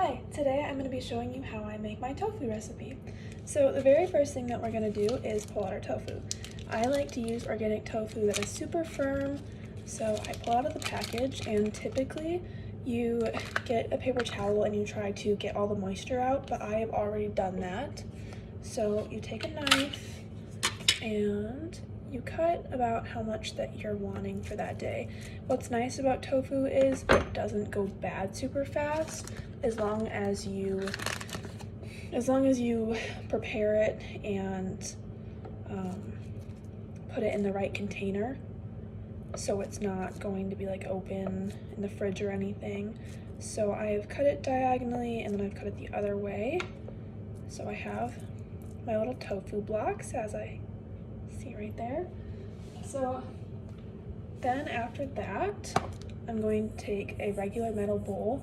Hi, today I'm going to be showing you how I make my tofu recipe. So the very first thing that we're going to do is pull out our tofu. I like to use organic tofu that is super firm, so I pull out of the package, and typically you get a paper towel and you try to get all the moisture out, but I have already done that. So you take a knife and you cut about how much that you're wanting for that day. What's nice about tofu is it doesn't go bad super fast as long as you prepare it and put it in the right container, so it's not going to be like open in the fridge or anything. So I've cut it diagonally and then I've cut it the other way. So I have my little tofu blocks, as I see right there. So then after that, I'm going to take a regular metal bowl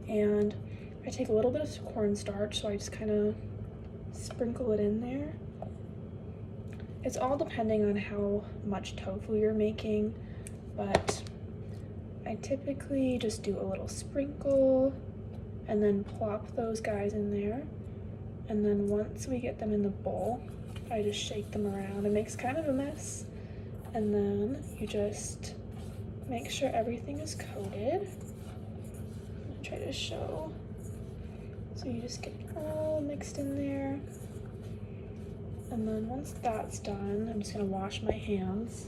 and I take a little bit of cornstarch, so I just kind of sprinkle it in there. It's all depending on how much tofu you're making, but I typically just do a little sprinkle and then plop those guys in there. And then once we get them in the bowl, I just shake them around. It makes kind of a mess. And then you just make sure everything is coated. I'll try to show. So you just get it all mixed in there. And then once that's done, I'm just gonna wash my hands.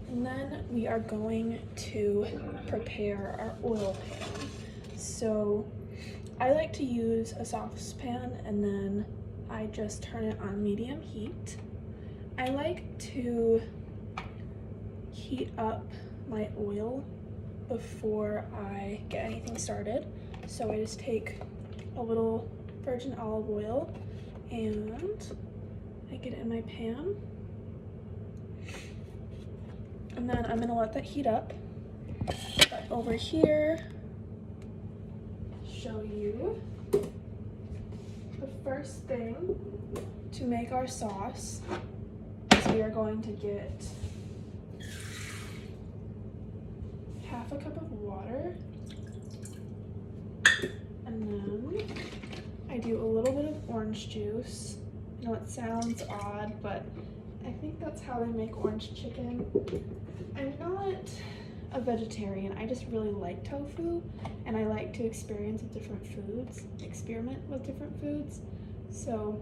And then we are going to prepare our oil pan. So I like to use a saucepan and then I just turn it on medium heat. I like to heat up my oil before I get anything started. So I just take a little virgin olive oil and I get it in my pan. And then I'm gonna let that heat up. But over here, show you the first thing to make our sauce is we are going to get half a cup of water, and then I do a little bit of orange juice. I know it sounds odd, but I think that's how they make orange chicken. I'm not a vegetarian. I just really like tofu, and I like to experiment with different foods. So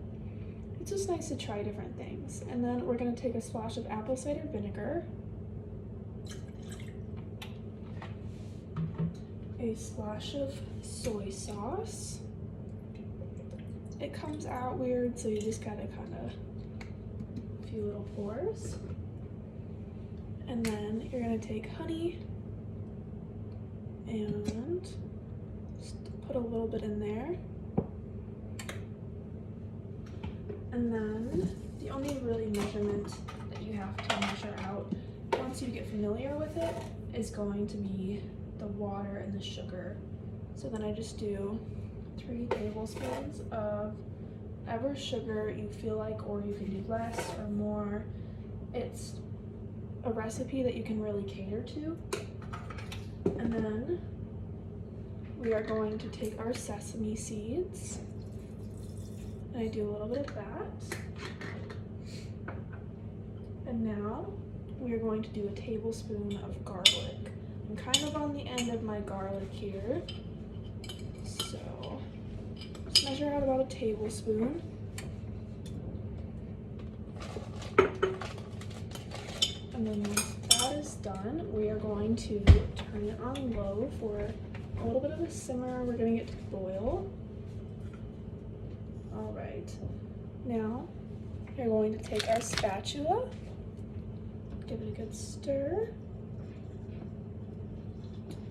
it's just nice to try different things. And then we're gonna take a splash of apple cider vinegar, a splash of soy sauce. It comes out weird, so you just gotta a few little pours. And then you're gonna take honey and just put a little bit in there. And then the only really measurement that you have to measure out once you get familiar with it is going to be the water and the sugar. So then I just do 3 tablespoons of whatever sugar you feel like, or you can do less or more. It's a recipe that you can really cater to. And then we are going to take our sesame seeds, and I do a little bit of that. And now we are going to do a tablespoon of garlic. I'm kind of on the end of my garlic here, so just measure out about a tablespoon. And then once that is done, we are going to turn it on low for a little bit of a simmer. We're gonna get to boil. All right, now we're going to take our spatula, give it a good stir.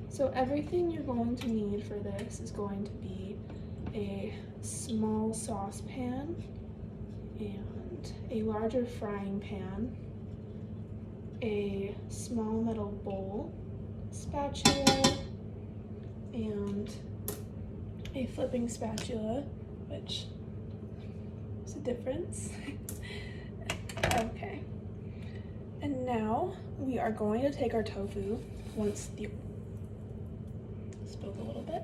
So everything you're going to need for this is going to be a small saucepan and a larger frying pan, a small metal bowl, spatula, and a flipping spatula, which is a difference. Okay. And now we are going to take our tofu once the spilled a little bit.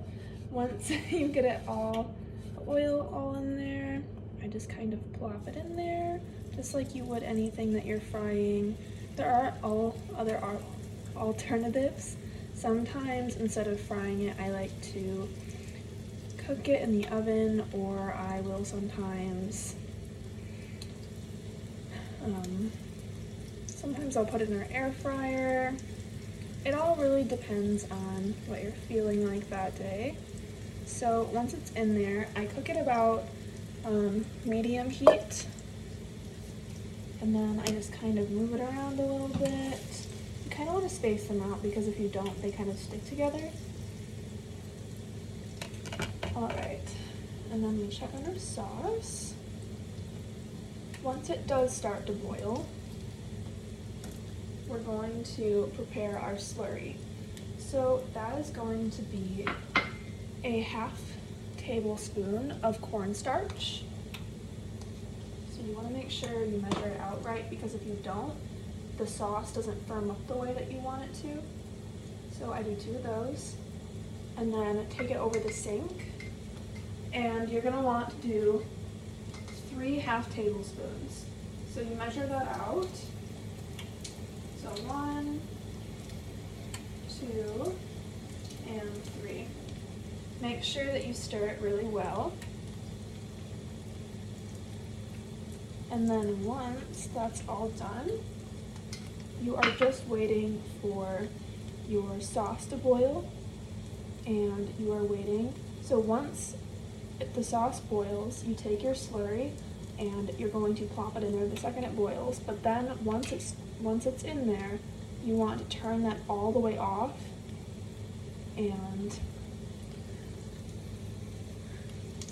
Once you get it all, the oil all in there, I just kind of plop it in there, just like you would anything that you're frying. There are other alternatives. Sometimes instead of frying it, I like to cook it in the oven, or I will sometimes I'll put it in our air fryer. It all really depends on what you're feeling like that day. So once it's in there, I cook it about medium heat, and then I just kind of move it around a little bit. You kind of want to space them out because if you don't, they kind of stick together. Alright, and then we check on our sauce. Once it does start to boil, we're going to prepare our slurry. So that is going to be a 1/2 tablespoon of cornstarch. So you want to make sure you measure it out right, because if you don't, the sauce doesn't firm up the way that you want it to. So I do 2 of those, and then take it over the sink, and you're going to want to do 3 1/2 tablespoons. So you measure that out. So 1, 2, and 3. Make sure that you stir it really well. And then once that's all done, you are just waiting for your sauce to boil, and you are waiting. So once the sauce boils, you take your slurry and you're going to plop it in there the second it boils. But then once it's in there, you want to turn that all the way off, and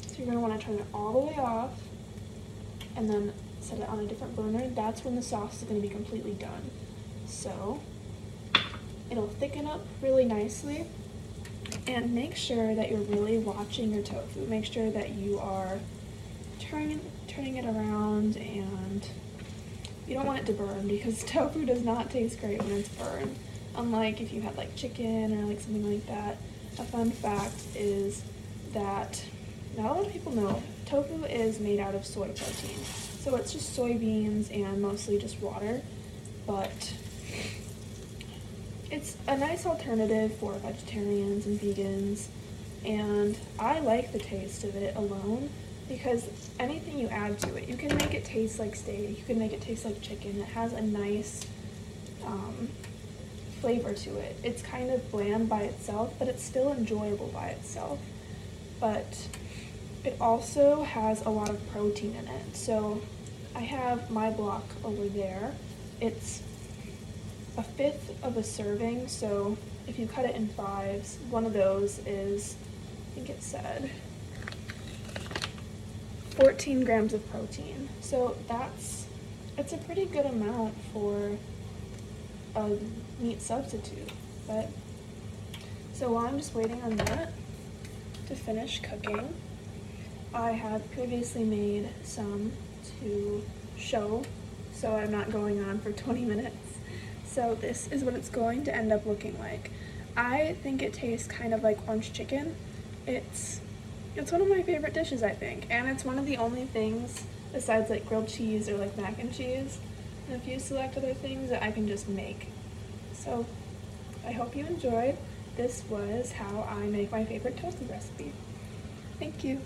so you're going to want to turn it all the way off and then set it on a different burner. That's when the sauce is going to be completely done. So it'll thicken up really nicely. And make sure that you're really watching your tofu. Make sure that you are turning it around, and you don't want it to burn, because tofu does not taste great when it's burned. Unlike if you had like chicken or like something like that. A fun fact is that not a lot of people know tofu is made out of soy protein. So it's just soybeans and mostly just water, but it's a nice alternative for vegetarians and vegans, and I like the taste of it alone, because anything you add to it, you can make it taste like steak, you can make it taste like chicken. It has a nice flavor to it. It's kind of bland by itself, but it's still enjoyable by itself. But it also has a lot of protein in it. So I have my block over there. It's 1/5 of a serving, so if you cut it in 5s, one of those is, I think it said 14 grams of protein. So it's a pretty good amount for a meat substitute. But so while I'm just waiting on that to finish cooking, I had previously made some to show, so I'm not going on for 20 minutes. So this is what it's going to end up looking like. I think it tastes kind of like orange chicken. It's one of my favorite dishes, I think, and it's one of the only things besides like grilled cheese or like mac and cheese and a few select other things that I can just make. So I hope you enjoyed. This was how I make my favorite tofu recipe. Thank you.